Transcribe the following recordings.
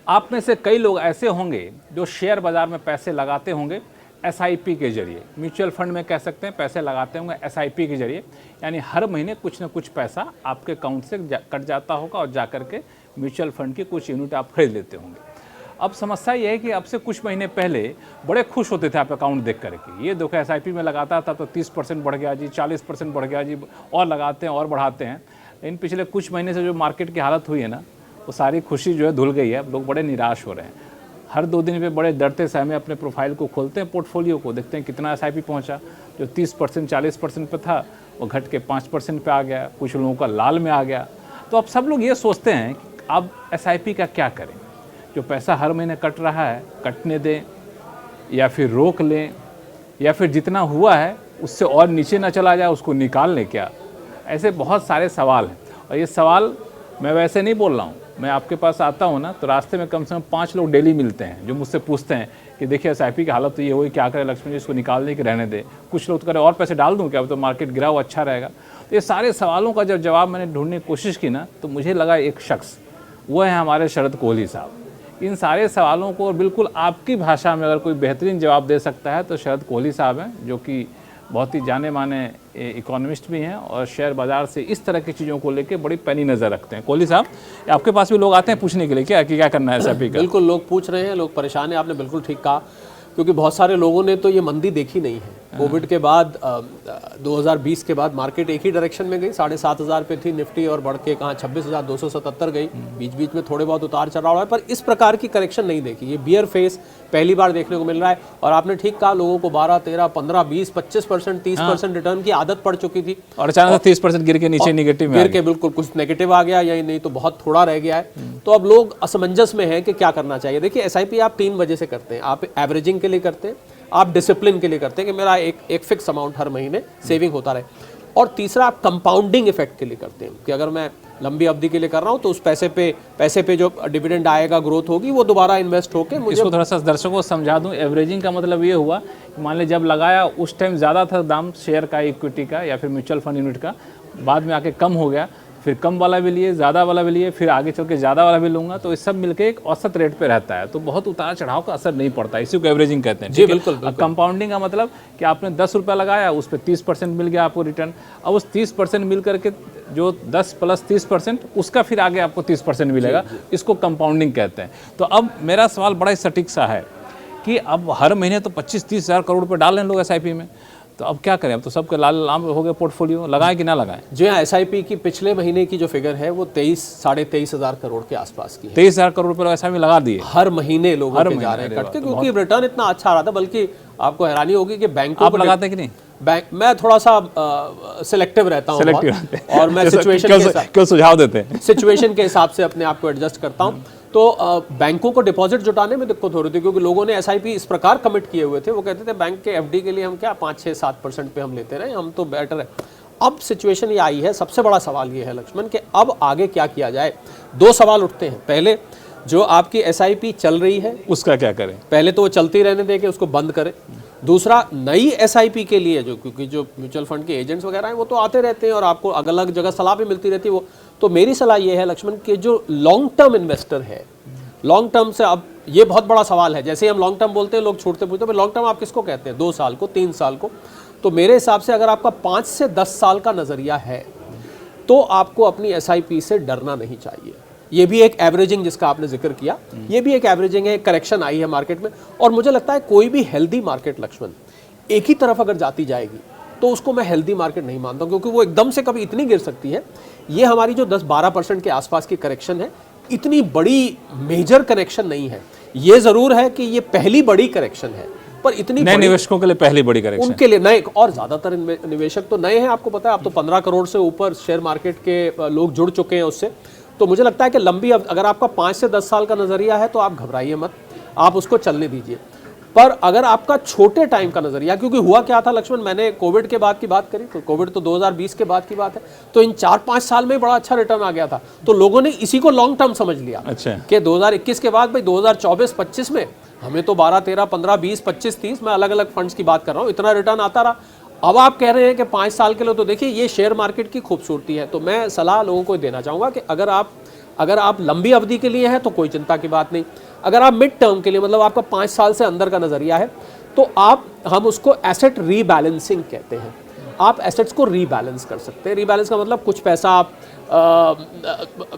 आप में से कई लोग ऐसे होंगे जो शेयर बाज़ार में पैसे लगाते होंगे एसआईपी के जरिए, म्यूचुअल फंड में कह सकते हैं, पैसे लगाते होंगे एसआईपी के जरिए, यानी हर महीने कुछ ना कुछ पैसा आपके अकाउंट से कट जाता होगा और जा कर के म्यूचुअल फंड की कुछ यूनिट आप खरीद लेते होंगे। अब समस्या ये है कि अब से कुछ महीने पहले बड़े खुश होते थे आप अकाउंट देख करके, ये देखो एसआईपी में लगाता था तो 30% बढ़ गया जी, 40% बढ़ गया जी, और लगाते हैं और बढ़ाते हैं। लेकिन पिछले कुछ महीने से जो मार्केट की हालत हुई है ना, वो सारी खुशी जो है धुल गई है। लोग बड़े निराश हो रहे हैं। हर 2 दिन पे बड़े डरते सहमे अपने प्रोफाइल को खोलते हैं, पोर्टफोलियो को देखते हैं कितना एसआईपी पहुंचा। जो 30% 40% पे था वो घट के 5% पे आ गया, कुछ लोगों का लाल में आ गया। तो अब सब लोग ये सोचते हैं कि अब एसआईपी का क्या करें, जो पैसा हर महीने कट रहा है कटने दें या फिर रोक लें, या फिर जितना हुआ है उससे और नीचे ना चला जाए उसको निकाल लें क्या। ऐसे बहुत सारे सवाल हैं और ये सवाल मैं वैसे नहीं बोल रहा हूँ। मैं आपके पास आता हूँ ना तो रास्ते में कम से कम 5 लोग डेली मिलते हैं जो मुझसे पूछते हैं कि देखिए एसआईपी की हालत तो ये हुई, क्या करें लक्ष्मण जी, इसको निकाल दें कि रहने दें। कुछ लोग तो करें और पैसे डाल दूँ क्या, तो मार्केट गिरा हुआ अच्छा रहेगा। तो ये सारे सवालों का जब जवाब मैंने ढूंढने की कोशिश की ना, तो मुझे लगा एक शख्स, वो है हमारे शरद कोहली साहब। इन सारे सवालों को बिल्कुल आपकी भाषा में अगर कोई बेहतरीन जवाब दे सकता है तो शरद कोहली साहब हैं, जो कि बहुत ही जाने माने इकोनॉमिस्ट भी हैं और शेयर बाज़ार से इस तरह की चीज़ों को लेकर बड़ी पैनी नज़र रखते हैं। कोहली साहब, आपके पास भी लोग आते हैं पूछने के लिए क्या करना है एसआईपी का? बिल्कुल, लोग पूछ रहे हैं, लोग परेशान हैं। आपने बिल्कुल ठीक कहा, क्योंकि बहुत सारे लोगों ने तो ये मंदी देखी नहीं है। कोविड के बाद 2020 के बाद मार्केट एक ही डायरेक्शन में गई, 7,500 पे थी निफ्टी और बढ़ के कहाँ 26,277 गई। बीच बीच में थोड़े बहुत उतार चढ़ाव है, पर इस प्रकार की करेक्शन नहीं देखी। ये बियर फेस पहली बार देखने को मिल रहा है। और आपने ठीक कहा, लोगों को 12, 13, 15, 20, 25%, 30% रिटर्न की आदत पड़ चुकी थी और अचानक 30% गिर के नीचे नेगेटिव में गिर के बिल्कुल कुछ नेगेटिव आ गया, या नहीं तो बहुत थोड़ा रह गया है। तो अब लोग असमंजस में हैं कि क्या करना चाहिए। देखिए, एसआईपी आप 3 वजह से करते हैं। आप एवरेजिंग के लिए करते हैं, आप डिसिप्लिन के लिए करते हैं कि मेरा एक फिक्स अमाउंट हर महीने सेविंग होता रहे, और तीसरा आप कंपाउंडिंग इफेक्ट के लिए करते हैं कि अगर मैं लंबी अवधि के लिए कर रहा हूं तो उस पैसे पे जो डिविडेंड आएगा, ग्रोथ होगी, वो दोबारा इन्वेस्ट होके मुझे। इसको थोड़ा सा दर्शकों को समझा दूं। एवरेजिंग का मतलब ये हुआ कि मान लीजिए जब लगाया उस टाइम ज़्यादा था दाम शेयर का, इक्विटी का या फिर म्यूचुअल फंड यूनिट का, बाद में आके कम हो गया, फिर कम वाला भी लिए, ज़्यादा वाला भी लिए, फिर आगे चल के ज़्यादा वाला भी लूँगा, तो ये सब मिलके एक औसत रेट पे रहता है। तो बहुत उतार चढ़ाव का असर नहीं पड़ता, इसी को एवरेजिंग कहते हैं। जी बिल्कुल। कंपाउंडिंग का मतलब कि आपने 10 रुपये लगाया, उस पर 30% मिल गया आपको रिटर्न। अब उस 30% मिल करके जो 10 + 30% उसका फिर आगे आपको 30% मिलेगा, इसको कंपाउंडिंग कहते हैं। तो अब मेरा सवाल बड़ा ही सटीक सा है कि अब हर महीने तो 25-30 हज़ार करोड़ रुपये डाल रहे हैं लोग एसआईपी में, तो अब क्या करें? अब तो सबके लाल लाम हो गए पोर्टफोलियो, लगाएं कि ना लगाएं? जी हाँ, एसआईपी की पिछले महीने की जो फिगर है वो 23-23,500 करोड़ के आसपास की है। 23,000 करोड़ रुपये एसआईपी लगा दिए हर महीने लोगों के जा रहे हैं कट के, क्योंकि रिटर्न इतना अच्छा आ रहा था। बल्कि आपको हैरानी होगी कि बैंकों आप लगाते कि नहीं? बैंक मैं थोड़ा सा सिलेक्टिव रहता हूँ और मैं सुझाव देते हैं, सिचुएशन के हिसाब से अपने आप को एडजस्ट करता हूँ। तो बैंकों को डिपॉजिट जुटाने में दिक्कत हो रही थी, क्योंकि लोगों ने एसआईपी इस प्रकार कमिट किए हुए थे। वो कहते थे बैंक के एफडी के लिए हम क्या 5-6-7% पे हम लेते रहे, हम तो बेटर है। अब सिचुएशन ये आई है, सबसे बड़ा सवाल ये है लक्ष्मण कि अब आगे क्या किया जाए। 2 सवाल उठते हैं। पहले, जो आपकी एसआईपी चल रही है उसका क्या करें? पहले तो वो चलती रहने दें कि उसको बंद करें। दूसरा, नई एसआईपी के लिए क्योंकि जो म्यूचुअल फंड के एजेंट्स वगैरह हैं वो तो आते रहते हैं और आपको अलग अलग जगह सलाह भी मिलती रहती है। वो तो मेरी सलाह ये है लक्ष्मण कि जो लॉन्ग टर्म इन्वेस्टर है, लॉन्ग टर्म से, अब ये बहुत बड़ा सवाल है। जैसे हम लॉन्ग टर्म बोलते हैं, लोग छूटते पूछते हैं लॉन्ग टर्म आप किसको कहते हैं, 2 साल को, 3 साल को? तो मेरे हिसाब से अगर आपका 5 से 10 साल का नजरिया है तो आपको अपनी एसआईपी से डरना नहीं चाहिए। ये भी एक एवरेजिंग जिसका आपने जिक्र किया, ये भी एक एवरेजिंग है। करेक्शन आई है मार्केट में, और मुझे लगता है कोई भी हेल्दी मार्केट लक्ष्मण एक ही तरफ अगर जाती जाएगी तो उसको मैं हेल्दी मार्केट नहीं मानता, क्योंकि वो एकदम से कभी इतनी गिर सकती है। ये हमारी जो 10-12% के आसपास की करेक्शन है, इतनी बड़ी मेजर करेक्शन नहीं है। ये जरूर है कि ये पहली बड़ी करेक्शन है, पर इतनी नए निवेशकों के लिए पहली बड़ी करेक्शन, उनके लिए नए, और ज्यादातर निवेशक तो नए हैं। आपको पता है, अब तो 15 करोड़ से ऊपर शेयर मार्केट के लोग जुड़ चुके हैं उससे। तो मुझे लगता है कि लंबी, अगर आपका 5 से 10 साल का नजरिया है तो आप घबराइए मत, आप उसको चलने दीजिए। पर अगर आपका छोटे टाइम का नजरिया, क्योंकि हुआ क्या था लक्ष्मण, मैंने कोविड के बाद की बात करी, तो कोविड तो 2020 के बाद की बात है, तो इन 4-5 साल में बड़ा अच्छा रिटर्न आ गया था। तो लोगों ने इसी को लॉन्ग टर्म समझ लिया। अच्छा, कि 2021 के बाद भाई 2024-25 में हमें तो 12, 13, 15, 20, 25, 30, मैं अलग अलग फंड्स की बात कर रहा हूँ, इतना रिटर्न आता रहा। अब आप कह रहे हैं कि 5 साल के लिए, तो देखिए ये शेयर मार्केट की खूबसूरती है। तो मैं सलाह लोगों को देना चाहूँगा कि अगर आप अगर आप लंबी अवधि के लिए हैं तो कोई चिंता की बात नहीं। अगर आप मिड टर्म के लिए, मतलब आपका 5 साल से अंदर का नजरिया है, तो हम उसको एसेट रीबैलेंसिंग कहते हैं। आप एसेट्स को रीबैलेंस कर सकते हैं। रीबैलेंस का मतलब कुछ पैसा आप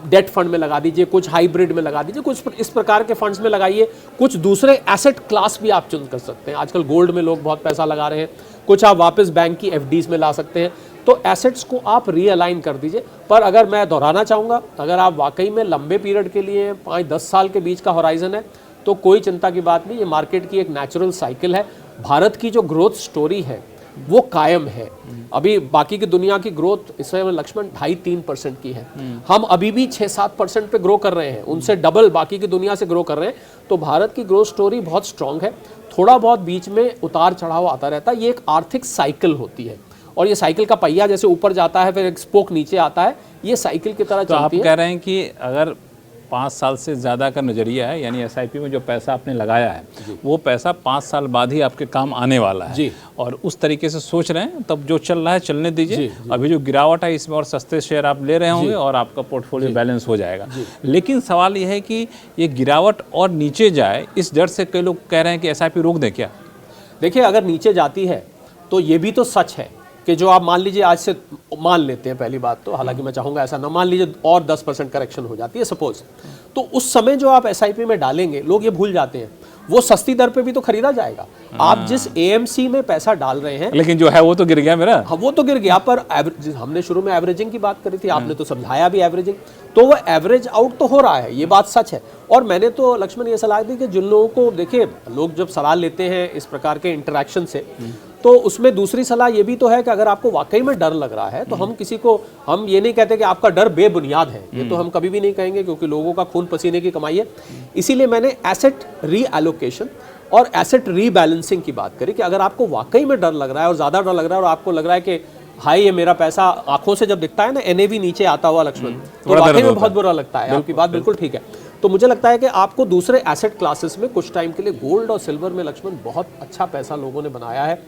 डेट फंड में लगा दीजिए, कुछ हाइब्रिड में लगा दीजिए, कुछ इस प्रकार के फंड्स में लगाइए, कुछ दूसरे एसेट क्लास भी आप चूज कर सकते हैं। आजकल गोल्ड में लोग बहुत पैसा लगा रहे हैं, कुछ आप वापस बैंक की एफडीज में ला सकते हैं। तो एसेट्स को आप रीअलाइन कर दीजिए। पर अगर मैं दोहराना चाहूँगा, अगर आप वाकई में लंबे पीरियड के लिए 5-10 साल के बीच का होराइजन है तो कोई चिंता की बात नहीं। ये मार्केट की एक नेचुरल साइकिल है। भारत की जो ग्रोथ स्टोरी है वो कायम है। अभी बाकी की दुनिया की ग्रोथ इस समय लक्ष्मण 2.5-3% की है, हम अभी भी 6-7% पे ग्रो कर रहे हैं, उनसे डबल बाकी की दुनिया से ग्रो कर रहे हैं। तो भारत की ग्रोथ स्टोरी बहुत स्ट्रांग है। थोड़ा बहुत बीच में उतार चढ़ाव आता रहता है, ये एक आर्थिक साइकिल होती है। और ये साइकिल का पहिया जैसे ऊपर जाता है फिर एक स्पोक नीचे आता है, ये साइकिल की तरह तो चलती आप है। कह रहे हैं कि अगर 5 साल से ज़्यादा का नज़रिया है, यानी एसआईपी में जो पैसा आपने लगाया है वो पैसा 5 साल बाद ही आपके काम आने वाला है जी। और उस तरीके से सोच रहे हैं, तब जो चल रहा है चलने दीजिए। अभी जो गिरावट है इसमें और सस्ते शेयर आप ले रहे होंगे और आपका पोर्टफोलियो बैलेंस हो जाएगा। लेकिन सवाल ये है कि ये गिरावट और नीचे जाए, इस डर से कई लोग कह रहे हैं कि एसआईपी रोक दें क्या? देखिए, अगर नीचे जाती है तो ये भी तो सच है कि जो आप मान लीजिए आज से मान लेते हैं, पहली बात तो, हालांकि मैं चाहूँगा ऐसा ना मान लीजिए, और 10% करेक्शन हो जाती है सपोज, तो उस समय जो आप एसआईपी में डालेंगे लोग ये भूल जाते हैं, वो सस्ती दर पे भी तो खरीदा जाएगा। आप जिस एएमसी में पैसा डाल रहे हैं, लेकिन जो है वो तो गिर गया मेरा। हाँ, वो तो गिर गया, पर हमने शुरू में एवरेजिंग की बात करी थी, आपने तो समझाया भी एवरेजिंग, तो वो एवरेज आउट तो हो रहा है, ये बात सच है। और मैंने तो लक्ष्मण ये सलाह दी कि जिन लोगों को, देखिए लोग जब सलाह लेते हैं इस प्रकार के इंटरेक्शन से, तो उसमें दूसरी सलाह ये भी तो है कि अगर आपको वाकई में डर लग रहा है तो हम किसी को, हम ये नहीं कहते कि आपका डर बेबुनियाद है, ये तो हम कभी भी नहीं कहेंगे, क्योंकि लोगों का खून पसीने की कमाई है। इसीलिए मैंने एसेट रीएलोकेशन और एसेट रीबैलेंसिंग की बात करी कि अगर आपको वाकई में डर लग रहा है और ज़्यादा डर लग रहा है और आपको लग रहा है कि हाई ये मेरा पैसा, आंखों से जब दिखता है ना एनएवी नीचे आता हुआ लक्ष्मण, तो वाकई में बहुत बुरा लगता है। आपकी बात बिल्कुल ठीक है। तो मुझे लगता है कि आपको दूसरे एसेट क्लासेस में कुछ टाइम के लिए, गोल्ड और सिल्वर में लक्ष्मण बहुत अच्छा पैसा लोगों ने बनाया है,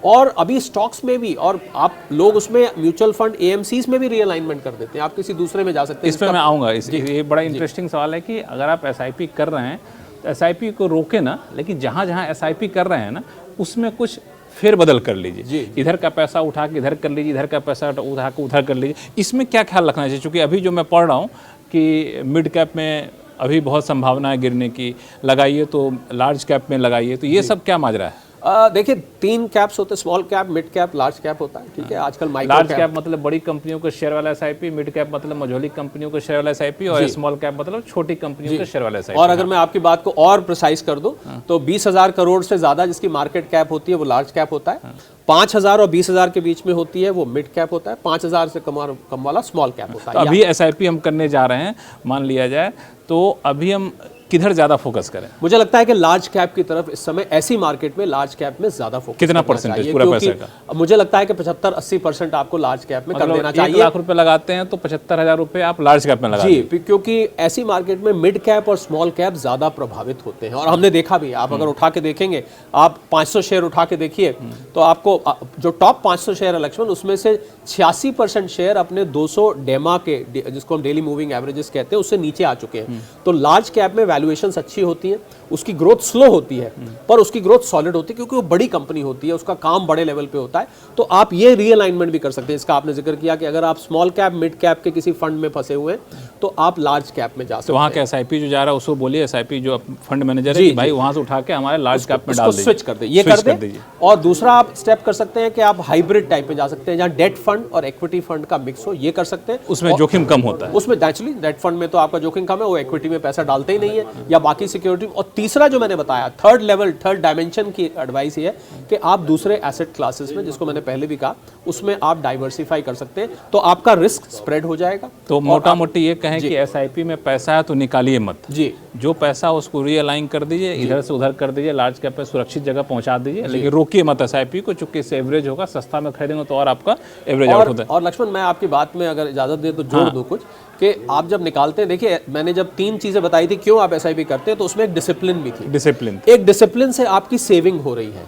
और अभी स्टॉक्स में भी, और आप लोग उसमें म्यूचुअल फंड एएमसीज में भी रीअलाइनमेंट कर देते हैं, आप किसी दूसरे में जा सकते हैं। इस पे मैं आऊँगा। ये बड़ा इंटरेस्टिंग सवाल है कि अगर आप एसआईपी कर रहे हैं तो एसआईपी को रोके ना, लेकिन जहाँ जहाँ एसआईपी कर रहे हैं ना उसमें कुछ फेरबदल कर लीजिए। इधर का पैसा उठा के इधर कर लीजिए, इधर का पैसा उठा के उधर कर लीजिए। इसमें क्या ख्याल रखना चाहिए? क्योंकि अभी जो मैं पढ़ रहा हूँ कि मिड कैप में अभी बहुत संभावना है गिरने की, लगाइए तो लार्ज कैप में लगाइए, तो ये सब क्या माजरा है? देखिए 3 कैप्स होते हैं, small cap, mid cap, large cap होता है, ठीक है। आजकल माइक्रो लार्ज कैप मतलब बड़ी कंपनियों के शेयर वाला एसआईपी, मिड कैप मतलब मझोली कंपनियों के शेयर वाला एसआईपी, और स्मॉल कैप मतलब छोटी कंपनियों के शेयर वाला एसआईपी। और अगर मैं आपकी बात को और प्रिसाइज कर दूं तो 20,000 करोड़ से ज्यादा जिसकी मार्केट कैप होती है वो लार्ज कैप होता है, 5,000 और 20,000 के बीच में होती है वो मिड कैप होता है, 5,000 से कम वाला स्मॉल कैप होता है। तो अभी एसआईपी हम करने जा रहे हैं, मान लिया जाए, तो अभी हम किधर ज्यादा फोकस करें? मुझे लगता है कि लार्ज कैप की तरफ इस समय, ऐसी मार्केट में लार्ज कैप में ज्यादा फोकस कितना परसेंटेज पूरा पैसे का? मुझे लगता है कि 75-80% आपको लार्ज कैप में कर देना चाहिए। 1 लाख रुपए लगाते हैं तो 75,000 रुपए आप लार्ज कैप में लगा जी, क्योंकि ऐसी मार्केट में मिड कैप और स्मॉल कैप ज्यादा प्रभावित होते हैं, और हमने देखा भी। आप अगर उठा के देखेंगे, आप 500 शेयर उठा के देखिए, तो आपको जो टॉप 500 शेयर है लक्ष्मण, उसमें से 86% शेयर अपने 200 डेमा के, जिसको हम डेली मूविंग एवरेजेस कहते हैं, उससे नीचे आ चुके हैं। तो लार्ज कैप में वैल्यूएशंस अच्छी होती है, उसकी ग्रोथ स्लो होती है पर उसकी ग्रोथ सॉलिड होती है, क्योंकि वो बड़ी कंपनी होती है, उसका काम बड़े लेवल पे होता है। तो आप ये रीअलाइनमेंट भी कर सकते हैं। इसका आपने जिक्र किया कि अगर आप स्मॉल कैप, मिड कैप के किसी फंड में फंसे हुए हैं तो आप लार्ज कैप में जा सकते हैं। तो वहाँ के एसआईपी जो जा रहा है उसको बोलिए, एसआईपी जो फंड मैनेजर है, भाई वहाँ से उठा के हमारे लार्ज कैप में डाल दीजिए, स्विच कर दे, ये कर दीजिए। और दूसरा आप स्टेप कर सकते हैं कि आप हाइब्रिड टाइप में जा सकते हैं, जहाँ डेट फंड और इक्विटी फंड का मिक्स हो, ये कर सकते हैं। उसमें जोखिम कम होता है। उसमें नेचुरली डेट फंड में तो आपका जोखिम कम है, वो इक्विटी में पैसा डालते ही नहीं है या बाकी सिक्योरिटी। और तीसरा जो मैंने बताया, थर्ड डायमेंशन की एडवाइस ये है कि आप दूसरे एसेट क्लासेस में, जिसको मैंने पहले भी कहा, उसमें आप डाइवर्सिफाई कर सकते हैं, तो आपका रिस्क स्प्रेड हो जाएगा। तो मोटा मोटी ये कहें कि एसआईपी में पैसा है तो निकालिए मत जी, जो पैसा उसको रीअलाइन कर दीजिए, इधर से उधर कर दीजिए, लार्ज कैप पे सुरक्षित जगह पहुंचा दीजिए, लेकिन रोकिए मत एसआईपी को, चूंकि इससे एवरेज होगा, सस्ता में खरीदेंगे तो और आपका एवरेज आउट होता है। और लक्ष्मण, मैं आपकी बात में अगर इजाजत दे तो जोड़ दूं कुछ, कि आप जब निकालते हैं, देखिए मैंने जब 3 चीजें बताई थी क्यों आप एसआईपी करते हैं, तो उसमें एक डिसिप्लिन भी थी। डिसिप्लिन, एक डिसिप्लिन से आपकी सेविंग हो रही है।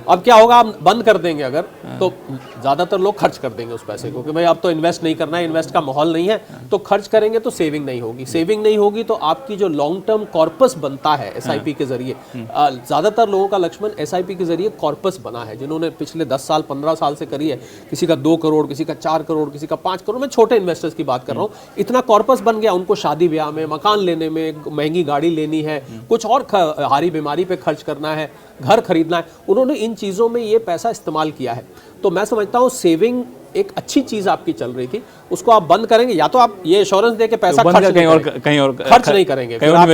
अब क्या होगा, आप बंद कर देंगे अगर, तो ज़्यादातर लोग खर्च कर देंगे उस पैसे को कि भाई अब तो इन्वेस्ट नहीं करना है, इन्वेस्ट का माहौल नहीं है, तो खर्च करेंगे तो सेविंग नहीं होगी, सेविंग नहीं होगी तो आपकी जो लॉन्ग टर्म कॉर्पस बनता है एसआईपी के जरिए, ज़्यादातर लोगों का लक्ष्मण एसआईपी के जरिए कॉर्पस बना है, जिन्होंने पिछले 10 साल 15 साल से करी है, किसी का 2 करोड़, किसी का 4 करोड़, किसी का 5 करोड़, मैं छोटे इन्वेस्टर्स की बात कर रहा हूँ, इतना कॉर्पस बन गया उनको शादी ब्याह में, मकान लेने में, महंगी गाड़ी लेनी है, कुछ और हारी बीमारी पे खर्च करना है, घर खरीदना है, उन्होंने इन चीज़ों में ये पैसा इस्तेमाल किया है। तो मैं समझता हूँ सेविंग एक अच्छी चीज़ आपकी चल रही थी, उसको आप बंद करेंगे, या तो आप ये इंश्योरेंस दे के पैसा खर्च नहीं करेंगे, फिर आप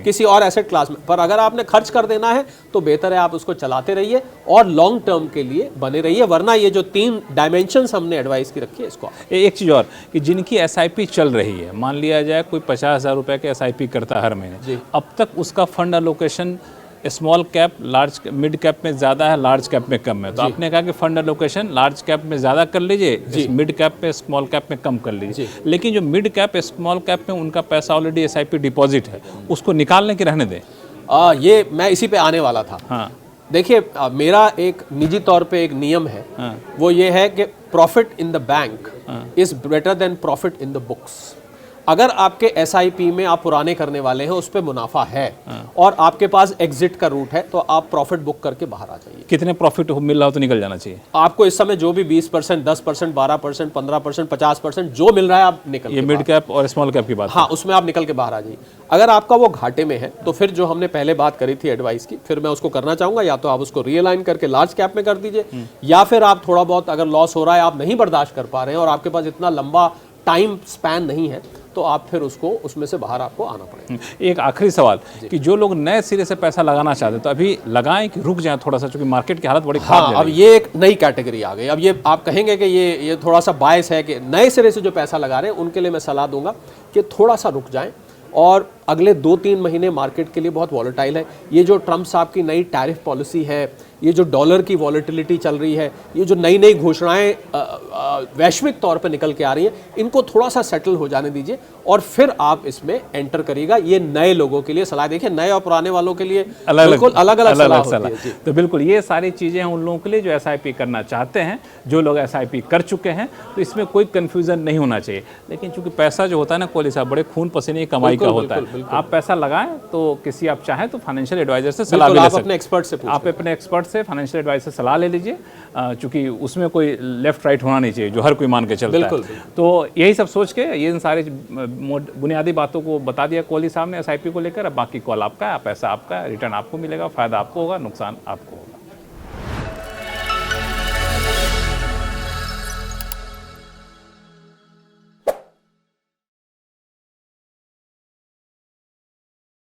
किसी और एसेट क्लास में, पर अगर आपने खर्च कर देना है तो बेहतर है आप उसको चलाते रहिए और लॉन्ग टर्म के लिए बने रहिए, वरना ये जो 3 डायमेंशंस हमने एडवाइस की रखी है इसको। एक चीज़ और कि जिनकी एसआईपी चल रही है, मान लिया जाए कोई 50,000 रुपए के एसआईपी करता है हर महीने, अब तक उसका fund allocation small cap large mid cap में ज़्यादा है, लार्ज कैप में कम है, तो आपने कहा कि फंड एलोकेशन लार्ज कैप में ज़्यादा कर लीजिए, मिड कैप पे स्मॉल कैप में कम कर लीजिए, लेकिन जो मिड कैप स्मॉल कैप में उनका पैसा ऑलरेडी एसआईपी डिपॉजिट है, उसको निकालने की रहने दें। ये मैं इसी पे आने वाला था। हाँ, देखिए मेरा एक निजी तौर पे एक नियम है, वो ये है कि profit in the bank is better than profit in the books. अगर आपके एसआईपी में आप पुराने करने वाले हैं, उस पे मुनाफा है और आपके पास एग्जिट का रूट है, तो आप प्रॉफिट बुक करके बाहर आ जाइए। कितने प्रॉफिट मिल रहा हो तो निकल जाना चाहिए। आपको इस समय जो भी 20%, 10%, 12%, 15%, 50% जो मिल रहा है आप निकल, ये मिड कैप और स्मॉल कैप की बात, हाँ उसमें आप निकल के बाहर आ जाइए। अगर आपका वो घाटे में है तो फिर जो हमने पहले बात करी थी एडवाइस की, फिर मैं उसको करना चाहूंगा, या तो आप उसको रियलाइन करके लार्ज कैप में कर दीजिए, या फिर आप थोड़ा बहुत अगर लॉस हो रहा है, आप नहीं बर्दाश्त कर पा रहे हैं और आपके पास इतना लंबा टाइम स्पैन नहीं है, तो आप फिर उसको उसमें से बाहर आपको आना पड़ेगा। एक आखिरी सवाल कि जो लोग नए सिरे से पैसा लगाना चाहते हैं, तो अभी लगाएं कि रुक जाएं थोड़ा सा, क्योंकि मार्केट की हालत बड़ी खराब है। अब ये एक नई कैटेगरी आ गई। अब ये आप कहेंगे कि ये थोड़ा सा बायस है कि नए सिरे से जो पैसा लगा रहे हैं, उनके लिए मैं सलाह दूंगा कि थोड़ा सा रुक जाएं, और अगले 2-3 महीने मार्केट के लिए बहुत वॉलेटाइल है। ये जो ट्रम्प साहब की नई टैरिफ पॉलिसी है, ये जो डॉलर की वॉलेटिलिटी चल रही है, ये जो नई नई घोषणाएं वैश्विक तौर पे निकल के आ रही हैं, इनको थोड़ा सा सेटल हो जाने दीजिए और फिर आप इसमें एंटर करिएगा। ये नए लोगों के लिए सलाह, देखिए नए और पुराने वालों के लिए बिल्कुल अलग अलग सलाह होती है। तो बिल्कुल ये सारी चीज़ें हैं उन लोगों के लिए जो एसआईपी करना चाहते हैं। जो लोग एसआईपी कर चुके हैं तो इसमें कोई कन्फ्यूज़न नहीं होना चाहिए, लेकिन चूंकि पैसा जो होता है ना कोहली साहब, बड़े खून पसीने की कमाई का होता है। आप पैसा लगाएं तो किसी आप चाहें तो फाइनेंशियल एडवाइजर से सलाह ले सकते हैं, अपने एक्सपर्ट से आप अपने एक्सपर्ट से फाइनेंशियल एडवाइस से सलाह ले लीजिए, चूंकि उसमें कोई लेफ्ट राइट होना नहीं चाहिए जो हर कोई मान के चलता है। तो यही सब सोच के ये इन सारे बुनियादी बातों को बता दिया कोहली साहब ने एसआईपी को लेकर। अब बाकी कॉल आपका है, पैसा आपका, रिटर्न आपको मिलेगा, फायदा आपको होगा, नुकसान आपको होगा।